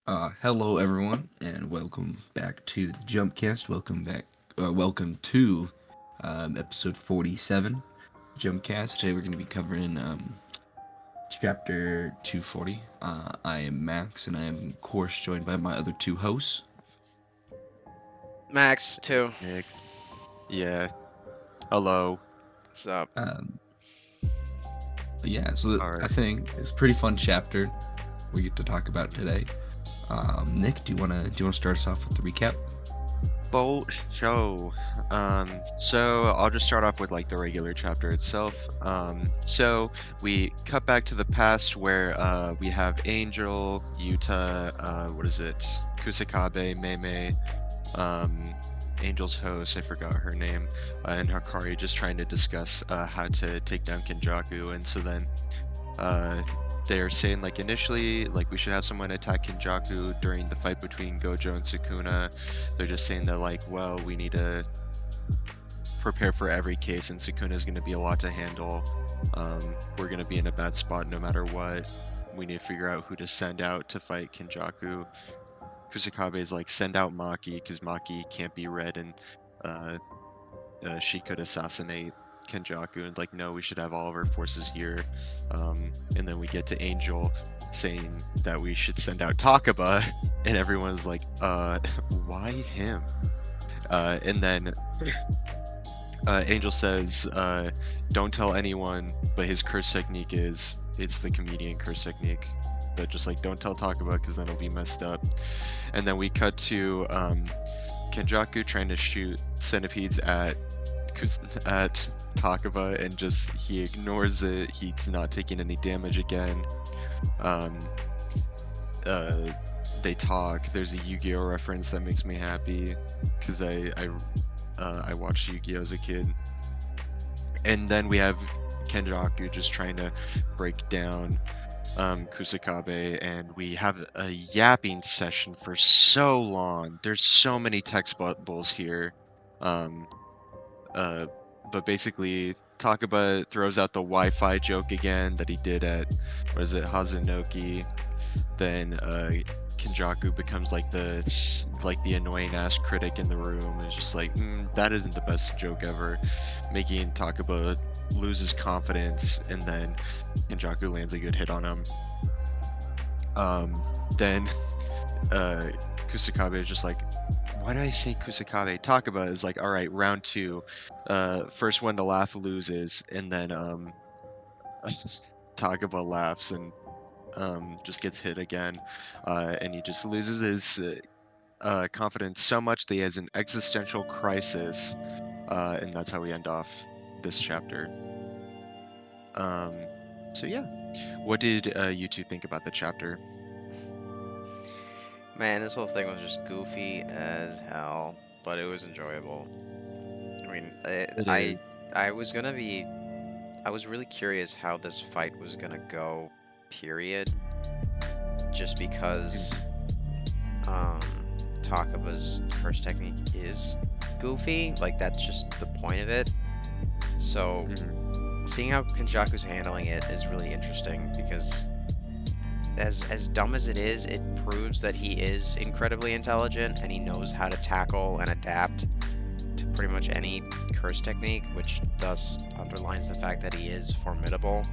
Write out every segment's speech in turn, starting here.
Hello everyone, and welcome back to the JumpCast. Welcome to episode 47, JumpCast. Today we're going to be covering chapter 240. I am Max, and I am, of course, joined by my other two hosts. Max, too. Nick. Yeah. Hello. What's up? Um, so All I right. think it's a pretty fun chapter we get to talk about today. Nick, do you wanna start us off with the recap? Boat show. So I'll just start off with like the regular chapter itself. So we cut back to the past where we have Angel, Yuta, what is it? Kusakabe, Meimei, Angel's host, I forgot her name, and Hakari just trying to discuss how to take down Kenjaku, and so then they're saying like initially like we should have someone attack Kenjaku during the fight between Gojo and Sukuna. They're just saying that like, well, we need to prepare for every case, and Sukuna's going to be a lot to handle. We're going to be in a bad spot no matter what. We need to figure out who to send out to fight Kenjaku. Kusakabe is like, send out Maki because Maki can't be read, and uh, she could assassinate Kenjaku, and like, no, we should have all of our forces here. And then we get to Angel saying that we should send out Takaba, and everyone's like, why him? And then Angel says, don't tell anyone, but his curse technique is, it's the comedian curse technique. But just like, don't tell Takaba because then it'll be messed up. And then we cut to Kenjaku trying to shoot centipedes at Takaba, and just he ignores it. He's not taking any damage again. They talk. There's a Yu-Gi-Oh reference that makes me happy because I watched Yu-Gi-Oh as a kid. And then we have Kenjaku just trying to break down Kusakabe, and we have a yapping session for so long. There's so many text bubbles here. But basically, Takaba throws out the Wi-Fi joke again that he did at, what is it, Hazunoki. Then Kenjaku becomes like the annoying ass critic in the room. It's just like, that isn't the best joke ever, making Takaba lose his confidence, and then Kenjaku lands a good hit on him. Then Kusakabe is just like, why did I say Kusakabe? Takaba is like, all right, round two. First one to laugh loses, and then Takaba laughs and just gets hit again, and he just loses his confidence so much that he has an existential crisis, and that's how we end off this chapter. So yeah, what did you two think about the chapter? Man, this whole thing was just goofy as hell, but it was enjoyable. I mean, It I is. I was gonna be, I was really curious how this fight was gonna go, period. Just because Takaba's curse technique is goofy, like that's just the point of it. So seeing how Kenjaku's handling it is really interesting because as dumb as it is, it proves that he is incredibly intelligent and he knows how to tackle and adapt to pretty much any curse technique, which thus underlines the fact that he is formidable.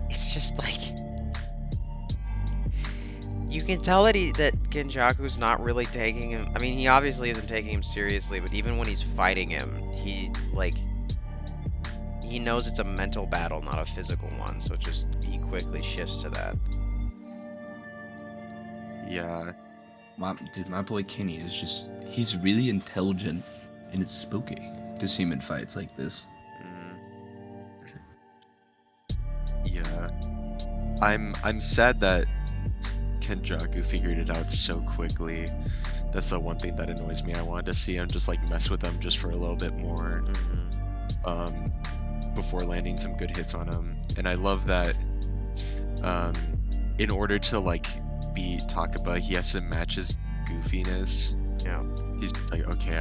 It's just like you can tell that Kenjaku's not really taking him. I mean, he obviously isn't taking him seriously, but even when he's fighting him, he knows it's a mental battle, not a physical one. So he quickly shifts to that. Yeah, My boy Kenny he's really intelligent, and it's spooky to see him in fights like this. yeah. I'm sad that Kenjaku figured it out so quickly. That's the one thing that annoys me. I wanted to see him just like mess with him just for a little bit more, before landing some good hits on him. And I love that in order to like beat Takaba, he has to match his goofiness. Yeah. He's like, okay,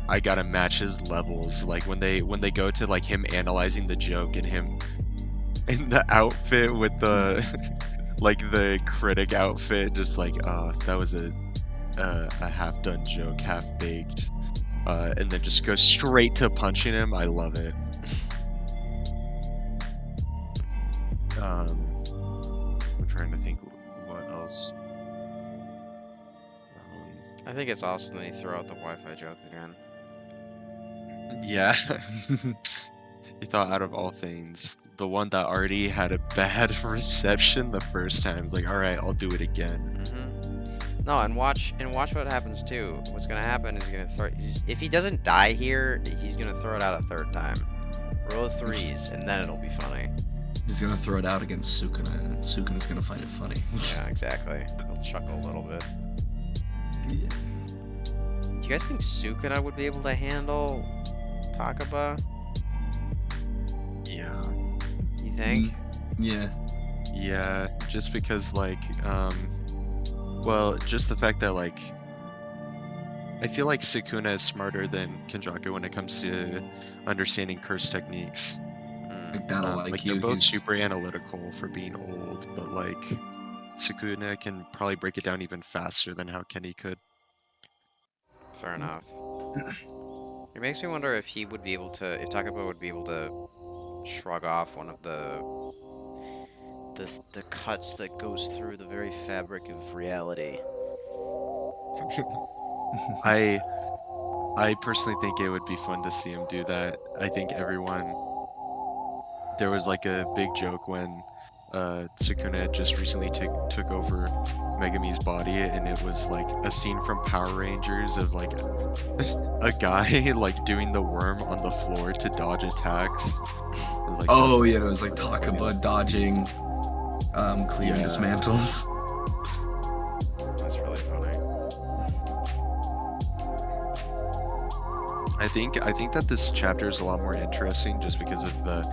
I gotta match his levels. Like when they go to like him analyzing the joke and him in the outfit with the like the critic outfit, just like, that was a half-done joke, half-baked, and then just go straight to punching him. I love it. I'm trying to think what else. I think it's awesome that you throw out the Wi-Fi joke again. Yeah. He thought out of all things, the one that already had a bad reception the first time is like, all right, I'll do it again. No, and watch what happens too. What's gonna happen is if he doesn't die here, he's gonna throw it out a third time. Roll threes, and then it'll be funny. He's gonna throw it out against Sukuna, and Sukuna's gonna find it funny. Yeah, exactly. He'll chuckle a little bit. Yeah. Do you guys think Sukuna would be able to handle Takaba? Yeah. You think? Yeah. Yeah, just because, like, well, just the fact that, like, I feel like Sukuna is smarter than Kenjaku when it comes to understanding curse techniques. Like battle Like, IQ. they're both super analytical for being old, but, like, Sukuna can probably break it down even faster than how Kenny could. Fair enough. It makes me wonder if he would be able to, if Takaba would be able to shrug off one of the cuts that goes through the very fabric of reality. I personally think it would be fun to see him do that. I think there was like a big joke when Sukuna had just recently took over Megami's body, and it was like a scene from Power Rangers of like a guy like doing the worm on the floor to dodge attacks. Like, oh yeah, it was like Takaba dodging clear dismantles. That's really funny. I think that this chapter is a lot more interesting just because of the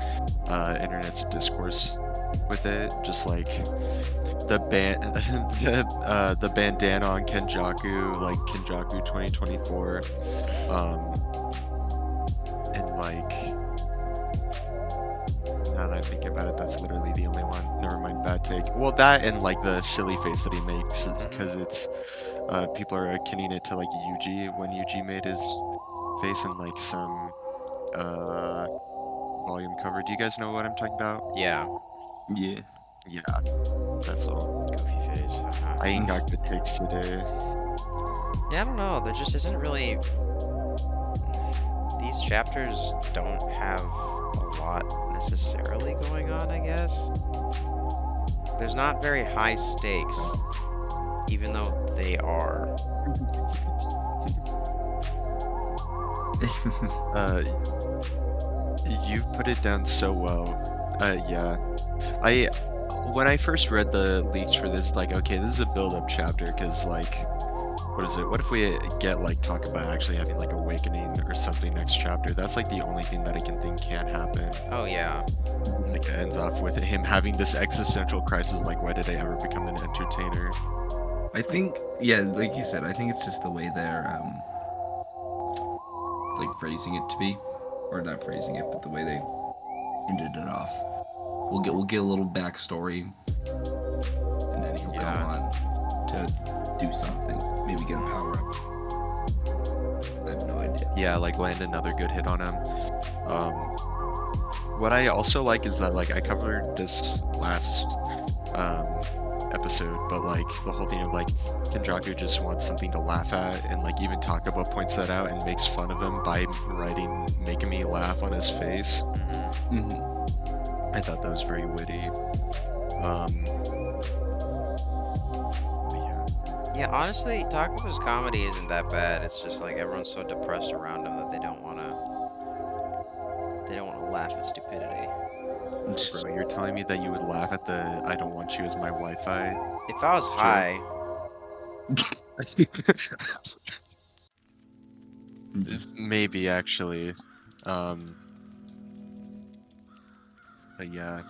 internet's discourse with it. Just like the bandana on Kenjaku, like Kenjaku 2024, and like now that I think about it, that's literally the only one. Never mind, bad take. Well, that and like the silly face that he makes because it's people are akinning it to like Yuji when Yuji made his face in like some volume cover. Do you guys know what I'm talking about? Yeah. Yeah. Yeah, that's all. Goofy face. I ain't got good takes today. Yeah, I don't know. There just isn't really. These chapters don't have a lot necessarily going on, I guess. There's not very high stakes, even though they are. You've put it down so well. Yeah. When I first read the leaks for this, like, okay, this is a build-up chapter, because, like, what is it? What if we get, like, talk about actually having, like, awakening or something next chapter? That's, like, the only thing that I can think can happen. Oh, yeah. Like, it ends off with him having this existential crisis, like, why did I ever become an entertainer? I think, yeah, like you said, I think it's just the way they're, like, phrasing it to be. Or not phrasing it, but the way they ended it off. We'll get a little backstory, and then he'll go on to do something. Maybe get a power up. I have no idea. Yeah, like land another good hit on him. What I also like is that like I covered this last episode, but like the whole thing of like Kenjaku just wants something to laugh at, and like even Takaba points that out and makes fun of him by writing "making me laugh" on his face. I thought that was very witty. Yeah, honestly, Takaba's comedy isn't that bad. It's just like everyone's so depressed around him that they don't wanna laugh at stupidity. Bro, you're telling me that you would laugh at the "I don't want you as my Wi-Fi"? If I was high, Maybe actually. But yeah,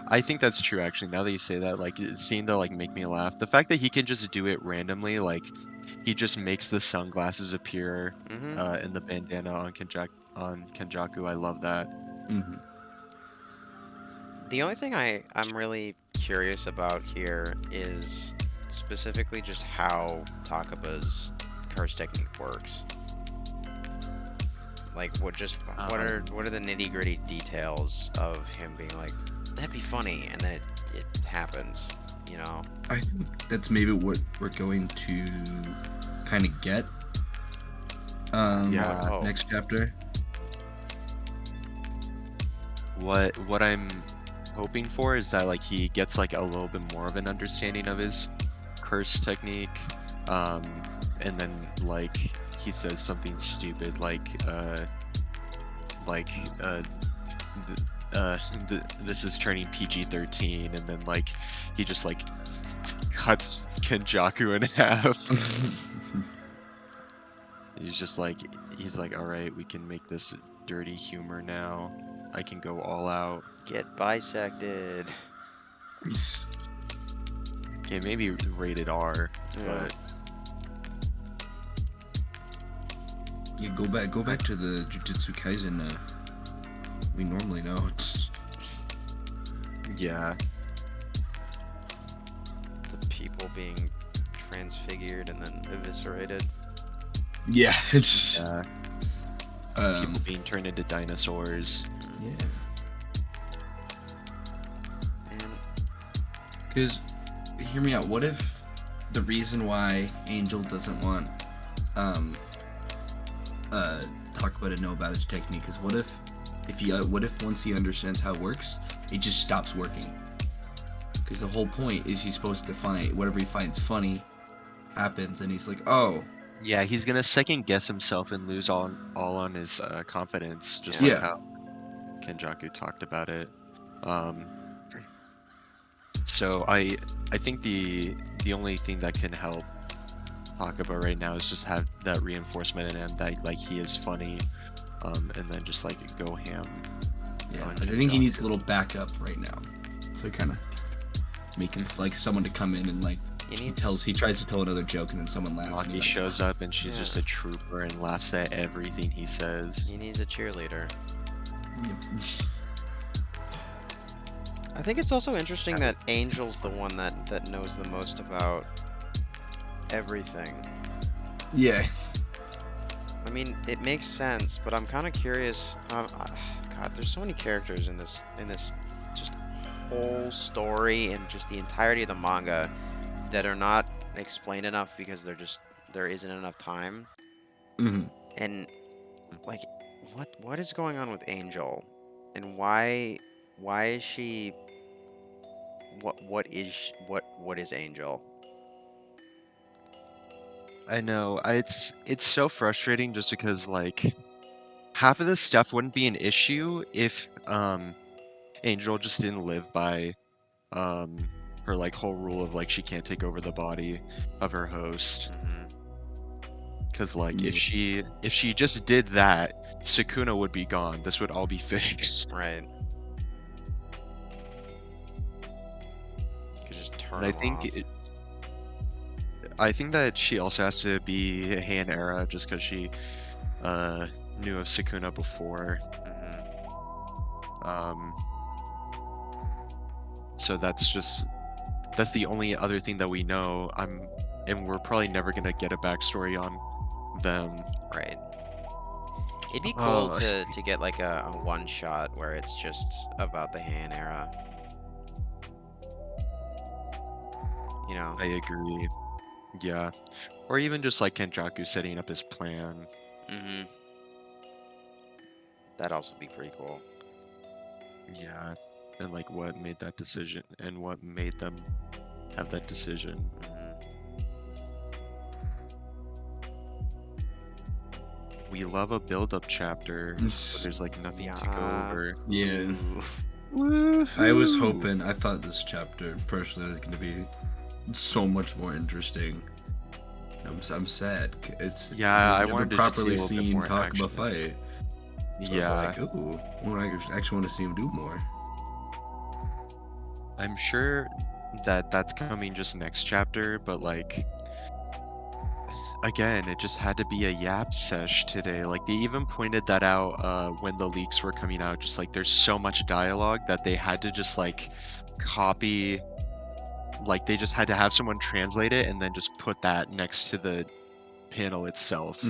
I think that's true actually. Now that you say that, like seeing the like make me laugh, the fact that he can just do it randomly, like he just makes the sunglasses appear in the bandana on Kenjaku. I love that. the only thing I'm really curious about here is specifically just how Takaba's curse technique works. Like, what are the nitty-gritty details of him being like, that'd be funny, and then it happens, you know? I think that's maybe what we're going to kind of get next chapter. What I'm hoping for is that like he gets like a little bit more of an understanding of his curse technique, and then like he says something stupid like this is turning PG-13, and then like he just like cuts Kenjaku in half. He's like, all right, we can make this dirty humor now. I can go all out. Get bisected. Yeah, maybe rated R, Yeah. but Yeah, go back to the Jujutsu Kaisen. We normally know. yeah. The people being transfigured and then eviscerated. Yeah. Yeah. Um, People being turned into dinosaurs. yeah. And Because, hear me out. What if the reason why Angel doesn't want Takaba to know about his technique is what if once he understands how it works, it just stops working? Because the whole point is he's supposed to find whatever he finds funny happens, and he's like, oh, Yeah, he's gonna second guess himself and lose all on his confidence, just Yeah. like how Kenjaku talked about it. So I think the only thing that can help Takaba right now is just have that reinforcement in him that like he is funny, and then just like go ham. yeah. on Like, I think he Kenjaku. needs a little backup right now. So kind of making like someone to come in and like he tries to tell another joke and then someone laughs. and Maki he's like, shows up and she's Yeah. just a trooper and laughs at everything he says. he needs a cheerleader. "Yep." I think it's also interesting that Angel's the one that knows the most about everything. Yeah. I mean, it makes sense, but I'm kind of curious. God, there's so many characters in this just whole story and just the entirety of the manga that are not explained enough because there isn't enough time. Mhm. And like, what is going on with Angel, and why is she? What is Angel? I know. It's so frustrating just because like half of this stuff wouldn't be an issue if Angel just didn't live by her like whole rule of like she can't take over the body of her host. Cause like if she just did that, Sukuna would be gone. This would all be fixed. Right. Could just turn And I him think off. I think that she also has to be Heian era just because she knew of Sukuna before. So that's the only other thing that we know. And we're probably never gonna get a backstory on them. Right. It'd be cool to get like a one shot where it's just about the Heian era. You know. I agree. Yeah. Or even just like Kenjaku setting up his plan. That'd also be pretty cool. Yeah. And like what made that decision and what made them have that decision. We love a build-up chapter, but there's like nothing to go Yeah. over. Yeah. Woo-hoo! I thought this chapter personally was going to be so much more interesting. I'm sad. Yeah, I I've never wanted to properly just see a little bit seen more Takaba action. fight. So Yeah, I was like, ooh, I actually want to see him do more. I'm sure that that's coming just next chapter, but like again, it just had to be a yap sesh today. Like they even pointed that out when the leaks were coming out. Just like there's so much dialogue that they had to just like copy, like they just had to have someone translate it and then just put that next to the panel itself.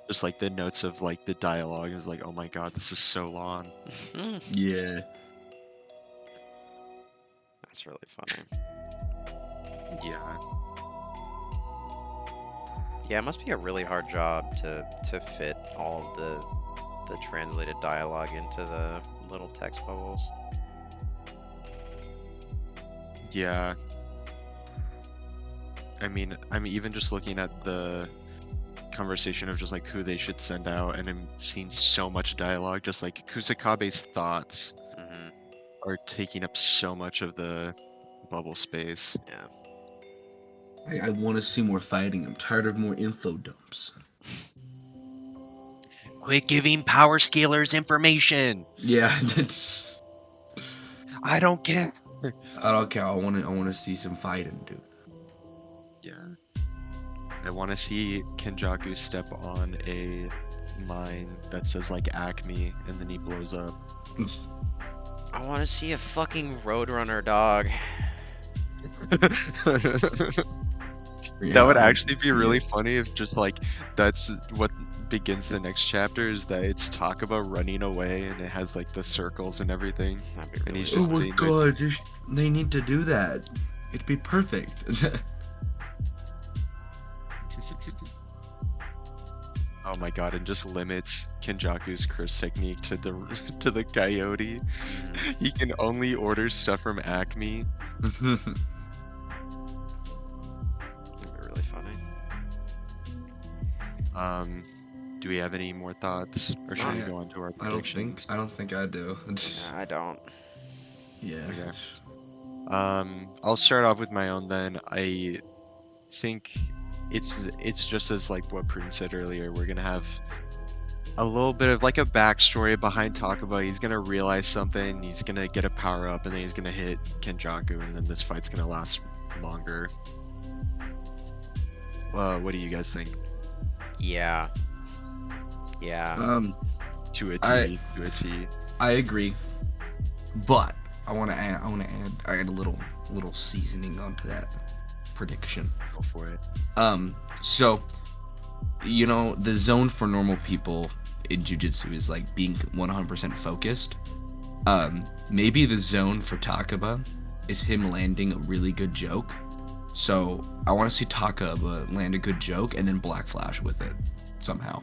Just like the notes of like the dialogue is like, oh my god, this is so long. Yeah. That's really funny. Yeah. Yeah, it must be a really hard job to fit all of the translated dialogue into the little text bubbles. Yeah. I mean, I'm even just looking at the conversation of just like who they should send out, and I'm seeing so much dialogue. Just like Kusakabe's thoughts are taking up so much of the bubble space. Yeah. I want to see more fighting. I'm tired of more info dumps. Quit giving power scalers information. Yeah, it's. I don't care. I don't care. I want to see some fighting, dude. Yeah. I want to see Kenjaku step on a mine that says like Acme, and then he blows up. I want to see a fucking Roadrunner dog. That would actually be really funny if just like that's what begins the next chapter, is that it's Takaba running away and it has like the circles and everything. That'd be And really he's Oh just my sitting there. god, they need to do that. It'd be perfect. Oh my god, and just limits Kenjaku's curse technique to the to the coyote. He can only order stuff from Acme. That'd be really funny. Do we have any more thoughts, or should we go on to our predictions? I don't think I do. Yeah, I don't. Yeah. Okay. I'll start off with my own then. I think it's just as like what Prudence said earlier. We're gonna have a little bit of like a backstory behind Takaba. He's gonna realize something. He's gonna get a power up, and then he's gonna hit Kenjaku, and then this fight's gonna last longer. What do you guys think? Yeah. Yeah. To a T. I- To a T. I agree, but I want to add a little seasoning onto that prediction. Go for it. So, you know, the zone for normal people in jujitsu is like being 100% focused. Maybe the zone for Takaba is him landing a really good joke. So I want to see Takaba land a good joke and then Black Flash with it somehow.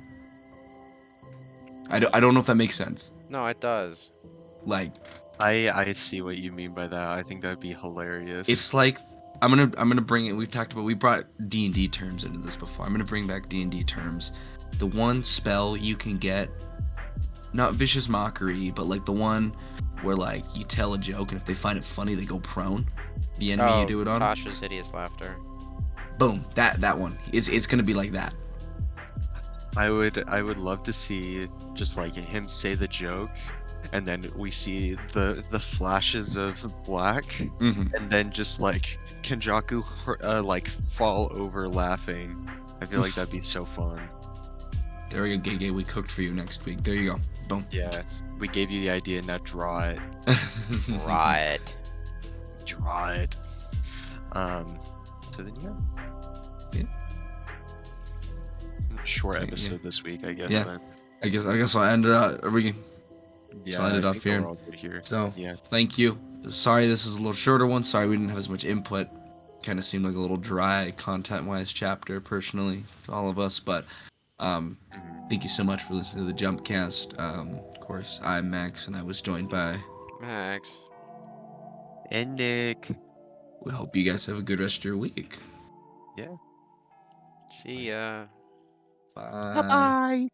I don't know if that makes sense. No, it does. Like, I see what you mean by that. I think that'd be hilarious. it's like I'm gonna bring it. We brought D&D terms into this before. I'm gonna bring back D&D terms. The one spell you can get, not vicious mockery, but like the one where like you tell a joke and if they find it funny they go prone. The enemy you do it on. Tasha's hideous laughter. Boom. That one. It's gonna be like that. I would love to see just like him say the joke, and then we see the flashes of black, Mm-hmm. and then just like Kenjaku like fall over laughing. I feel like that'd be so fun. There we go, Gege. We cooked for you next week. There you go. Boom. Yeah, we gave you the idea, now draw it. Right. Draw it. So then yeah. Short Okay, episode yeah. this week, I guess. Yeah. Then. I guess I'll end it up. Yeah, I'll end it I off think here. we're all good here. So Yeah. thank you. Sorry this is a little shorter one. Sorry we didn't have as much input. Kind of seemed like a little dry content-wise chapter personally to all of us, but thank you so much for listening to the JumpCast. Of course, I'm Max, and I was joined by. Max. And Nick. We hope you guys have a good rest of your week. See ya. Bye. Bye-bye.